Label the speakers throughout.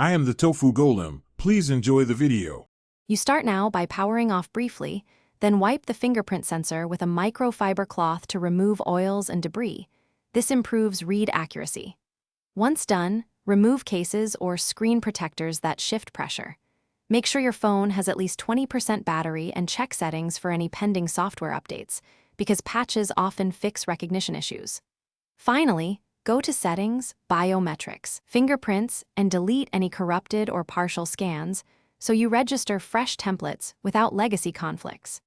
Speaker 1: I am the Tofu Golem. Please enjoy the video.
Speaker 2: You start now by powering off briefly, then wipe the fingerprint sensor with a microfiber cloth to remove oils and debris. This improves read accuracy. Once done, remove cases or screen protectors that shift pressure. Make sure your phone has at least 20% battery and check settings for any pending software updates, because patches often fix recognition issues. Finally, go to Settings, Biometrics, Fingerprints, and delete any corrupted or partial scans so you register fresh templates without legacy conflicts.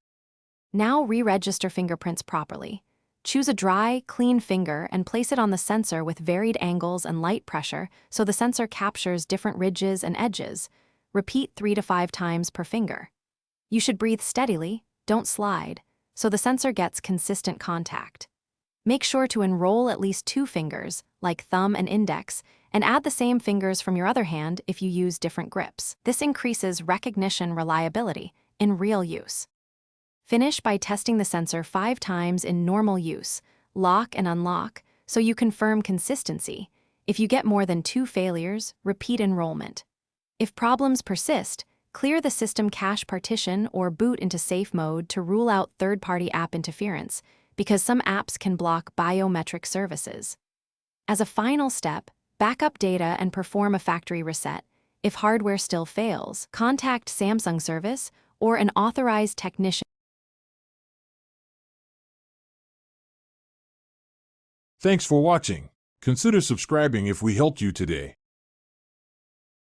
Speaker 2: Now re-register fingerprints properly. Choose a dry, clean finger and place it on the sensor with varied angles and light pressure so the sensor captures different ridges and edges. Repeat 3 to 5 times per finger. You should breathe steadily, don't slide, so the sensor gets consistent contact. Make sure to enroll at least 2 fingers, like thumb and index, and add the same fingers from your other hand if you use different grips. This increases recognition reliability in real use. Finish by testing the sensor 5 times in normal use, lock and unlock, so you confirm consistency. If you get more than 2 failures, repeat enrollment. If problems persist, clear the system cache partition or boot into safe mode to rule out third-party app interference, because some apps can block biometric services. As a final step, backup data and perform a factory reset. If hardware still fails, contact Samsung service or an authorized technician.
Speaker 1: Thanks for watching. Consider subscribing if we helped you today.